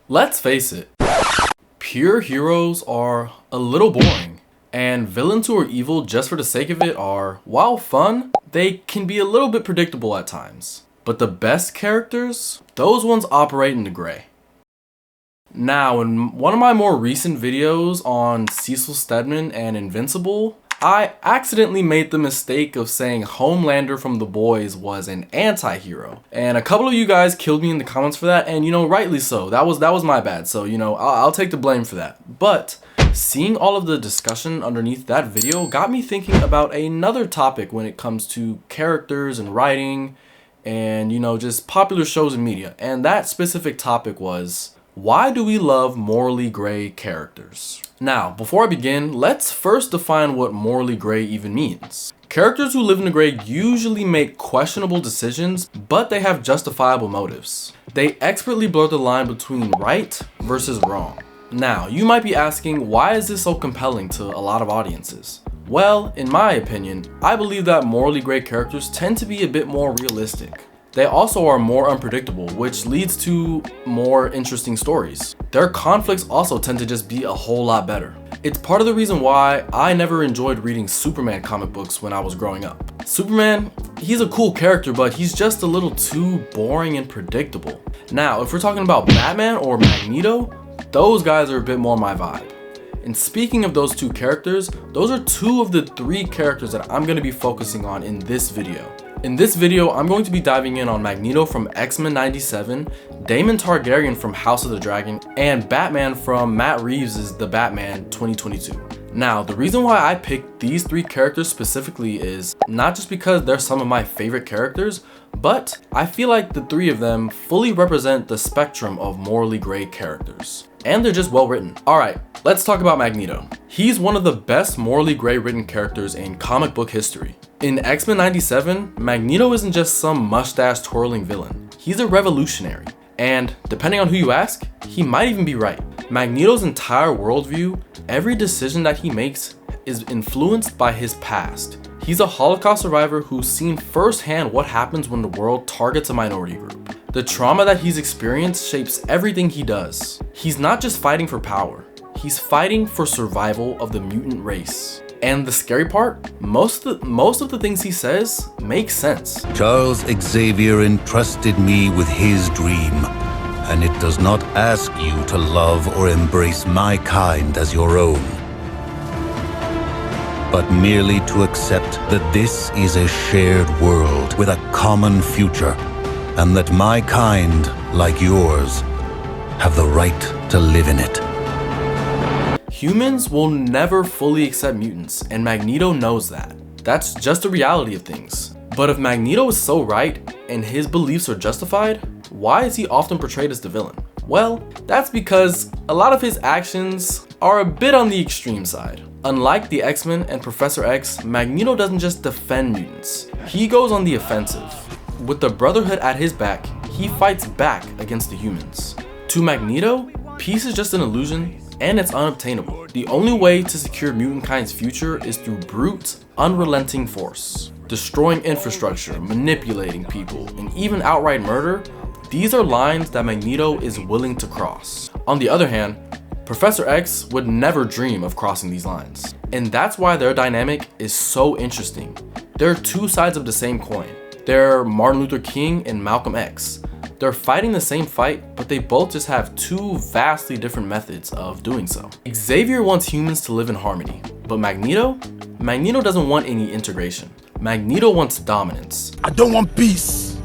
Let's face it, pure heroes are a little boring, and villains who are evil just for the sake of it are, while fun, they can be a little bit predictable at times. But the best characters, those ones operate in the gray. Now, in one of my more recent videos on Cecil Stedman and Invincible, I accidentally made the mistake of saying Homelander from The Boys was an anti-hero. And a couple of you guys killed me in the comments for that, and rightly so. That was my bad, so I'll take the blame for that. But seeing all of the discussion underneath that video got me thinking about another topic when it comes to characters and writing and just popular shows and media. And that specific topic was, why do we love morally gray characters? Now, before I begin, let's first define what morally gray even means. Characters who live in the gray usually make questionable decisions, but they have justifiable motives. They expertly blur the line between right versus wrong. Now, you might be asking, why is this so compelling to a lot of audiences? Well, in my opinion, I believe that morally gray characters tend to be a bit more realistic. They also are more unpredictable, which leads to more interesting stories. Their conflicts also tend to just be a whole lot better. It's part of the reason why I never enjoyed reading Superman comic books when I was growing up. Superman, he's a cool character, but he's just a little too boring and predictable. Now, if we're talking about Batman or Magneto, those guys are a bit more my vibe. And speaking of those two characters, those are two of the three characters that I'm going to be focusing on in this video. In this video, I'm going to be diving in on Magneto from X-Men 97, Daemon Targaryen from House of the Dragon, and Batman from Matt Reeves' The Batman 2022. Now, the reason why I picked these three characters specifically is not just because they're some of my favorite characters, but I feel like the three of them fully represent the spectrum of morally gray characters. And they're just well written. Alright, let's talk about Magneto. He's one of the best morally gray written characters in comic book history. In X-Men 97, Magneto isn't just some mustache twirling villain. He's a revolutionary. And depending on who you ask, he might even be right. Magneto's entire worldview, every decision that he makes, is influenced by his past. He's a Holocaust survivor who's seen firsthand what happens when the world targets a minority group. The trauma that he's experienced shapes everything he does. He's not just fighting for power, he's fighting for survival of the mutant race. And the scary part, most of the things he says make sense. Charles Xavier entrusted me with his dream, and it does not ask you to love or embrace my kind as your own, but merely to accept that this is a shared world with a common future, and that my kind, like yours, have the right to live in it. Humans will never fully accept mutants, and Magneto knows that. That's just the reality of things. But if Magneto is so right, and his beliefs are justified, why is he often portrayed as the villain? Well, that's because a lot of his actions are a bit on the extreme side. Unlike the X-Men and Professor X, Magneto doesn't just defend mutants. He goes on the offensive. With the Brotherhood at his back, he fights back against the humans. To Magneto, peace is just an illusion, and it's unobtainable. The only way to secure mutant kind's future is through brute, unrelenting force. Destroying infrastructure, manipulating people, and even outright murder, these are lines that Magneto is willing to cross. On the other hand, Professor X would never dream of crossing these lines. And that's why their dynamic is so interesting. They're two sides of the same coin. They're Martin Luther King and Malcolm X. They're fighting the same fight, but they both just have two vastly different methods of doing so. Xavier wants humans to live in harmony, but Magneto doesn't want any integration. Magneto wants dominance. I don't want peace.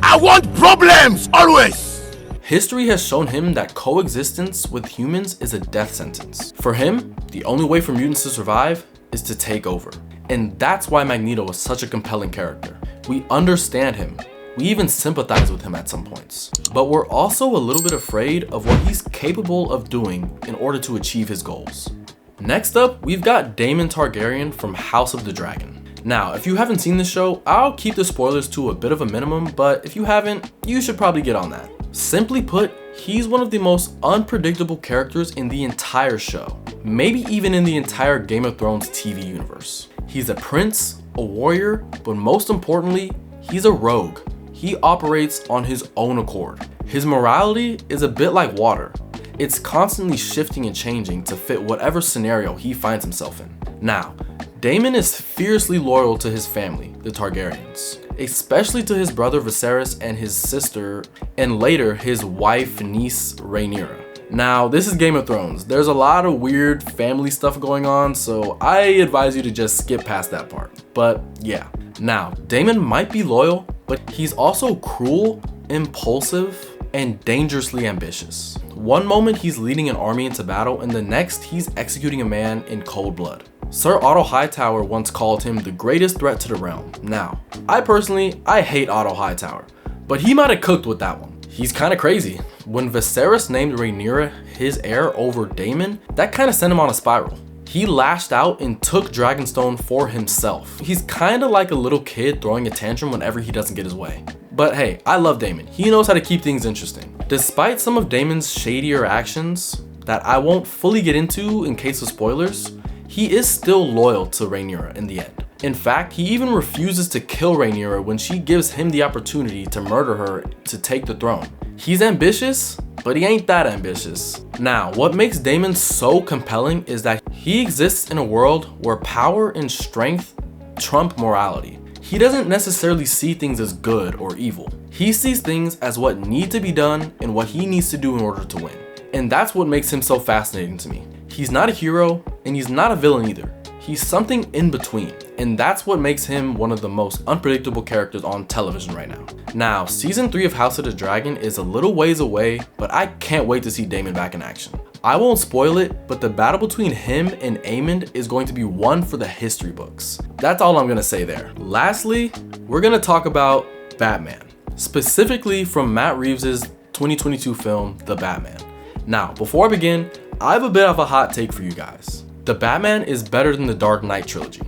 I want problems, always! History has shown him that coexistence with humans is a death sentence. For him, the only way for mutants to survive is to take over. And that's why Magneto is such a compelling character. We understand him. We even sympathize with him at some points. But we're also a little bit afraid of what he's capable of doing in order to achieve his goals. Next up, we've got Daemon Targaryen from House of the Dragon. Now, if you haven't seen this show, I'll keep the spoilers to a bit of a minimum, but if you haven't, you should probably get on that. Simply put, he's one of the most unpredictable characters in the entire show, maybe even in the entire Game of Thrones TV universe. He's a prince, a warrior, but most importantly, he's a rogue. He operates on his own accord. His morality is a bit like water. It's constantly shifting and changing to fit whatever scenario he finds himself in. Now, Daemon is fiercely loyal to his family, the Targaryens, especially to his brother Viserys and his sister, and later his wife, niece, Rhaenyra. Now, this is Game of Thrones. There's a lot of weird family stuff going on, so I advise you to just skip past that part. But yeah. Now, Daemon might be loyal, but he's also cruel, impulsive, and dangerously ambitious. One moment he's leading an army into battle, and the next he's executing a man in cold blood. Sir Otto Hightower once called him the greatest threat to the realm. Now, I hate Otto Hightower, but he might have cooked with that one. He's kind of crazy. When Viserys named Rhaenyra his heir over Daemon, that kind of sent him on a spiral. He lashed out and took Dragonstone for himself. He's kind of like a little kid throwing a tantrum whenever he doesn't get his way. But hey, I love Daemon. He knows how to keep things interesting. Despite some of Daemon's shadier actions that I won't fully get into in case of spoilers, he is still loyal to Rhaenyra in the end. In fact, he even refuses to kill Rhaenyra when she gives him the opportunity to murder her to take the throne. He's ambitious, but he ain't that ambitious. Now, what makes Daemon so compelling is that he exists in a world where power and strength trump morality. He doesn't necessarily see things as good or evil. He sees things as what need to be done and what he needs to do in order to win. And that's what makes him so fascinating to me. He's not a hero and he's not a villain either. He's something in between, and that's what makes him one of the most unpredictable characters on television right now. Now, season 3 of House of the Dragon is a little ways away, but I can't wait to see Daemon back in action. I won't spoil it, but the battle between him and Aemond is going to be one for the history books. That's all I'm gonna say there. Lastly, we're gonna talk about Batman, specifically from Matt Reeves' 2022 film, The Batman. Now, before I begin, I have a bit of a hot take for you guys. The Batman is better than the Dark Knight trilogy.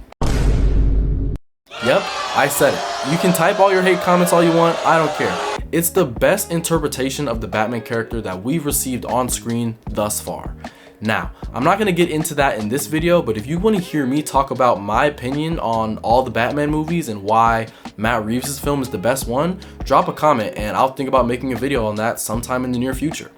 Yep, I said it. You can type all your hate comments all you want, I don't care. It's the best interpretation of the Batman character that we've received on screen thus far. Now, I'm not gonna get into that in this video, but if you wanna hear me talk about my opinion on all the Batman movies and why Matt Reeves' film is the best one, drop a comment and I'll think about making a video on that sometime in the near future.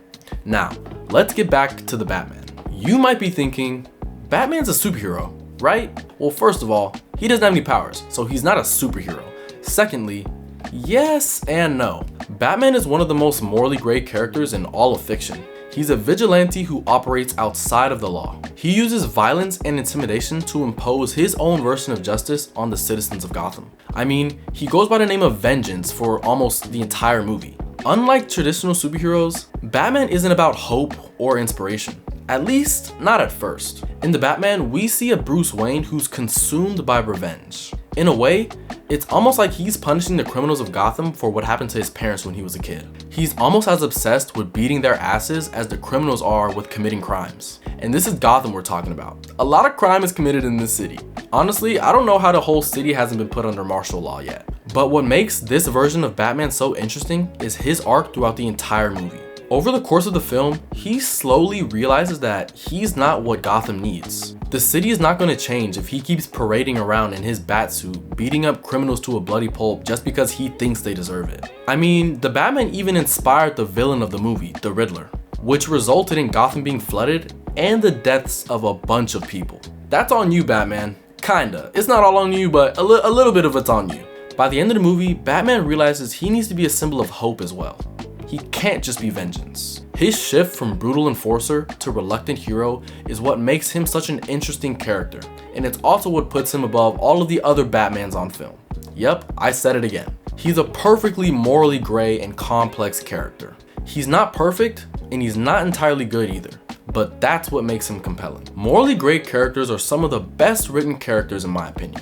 Now, let's get back to the Batman. You might be thinking, Batman's a superhero, right? Well, first of all, he doesn't have any powers, so he's not a superhero. Secondly, yes and no. Batman is one of the most morally gray characters in all of fiction. He's a vigilante who operates outside of the law. He uses violence and intimidation to impose his own version of justice on the citizens of Gotham. I mean, he goes by the name of Vengeance for almost the entire movie. Unlike traditional superheroes, Batman isn't about hope or inspiration. At least, not at first. In The Batman, we see a Bruce Wayne who's consumed by revenge. In a way, it's almost like he's punishing the criminals of Gotham for what happened to his parents when he was a kid. He's almost as obsessed with beating their asses as the criminals are with committing crimes. And this is Gotham we're talking about. A lot of crime is committed in this city. Honestly, I don't know how the whole city hasn't been put under martial law yet. But what makes this version of Batman so interesting is his arc throughout the entire movie. Over the course of the film, he slowly realizes that he's not what Gotham needs. The city is not going to change if he keeps parading around in his batsuit, beating up criminals to a bloody pulp just because he thinks they deserve it. I mean, the Batman even inspired the villain of the movie, the Riddler, which resulted in Gotham being flooded and the deaths of a bunch of people. That's on you, Batman. Kinda. It's not all on you, but a little bit of it's on you. By the end of the movie, Batman realizes he needs to be a symbol of hope as well. He can't just be vengeance. His shift from brutal enforcer to reluctant hero is what makes him such an interesting character, and it's also what puts him above all of the other Batmans on film. Yep, I said it again. He's a perfectly morally gray and complex character. He's not perfect, and he's not entirely good either, but that's what makes him compelling. Morally gray characters are some of the best written characters in my opinion.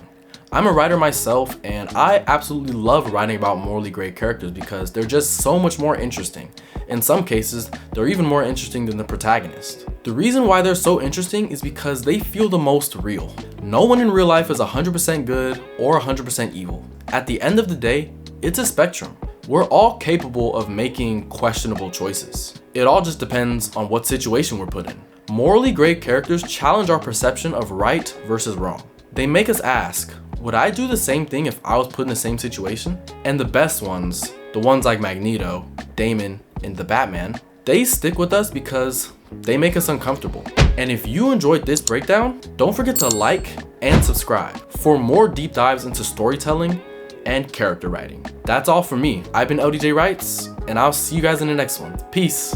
I'm a writer myself, and I absolutely love writing about morally gray characters because they're just so much more interesting. In some cases, they're even more interesting than the protagonist. The reason why they're so interesting is because they feel the most real. No one in real life is 100% good or 100% evil. At the end of the day, it's a spectrum. We're all capable of making questionable choices. It all just depends on what situation we're put in. Morally gray characters challenge our perception of right versus wrong. They make us ask, would I do the same thing if I was put in the same situation? And the best ones, the ones like Magneto, Daemon, and the Batman, They stick with us because they make us uncomfortable. And if you enjoyed this breakdown, don't forget to like and subscribe for more deep dives into storytelling and character writing. That's all for me. I've been LDJ Writes, and I'll see you guys in the next one. Peace.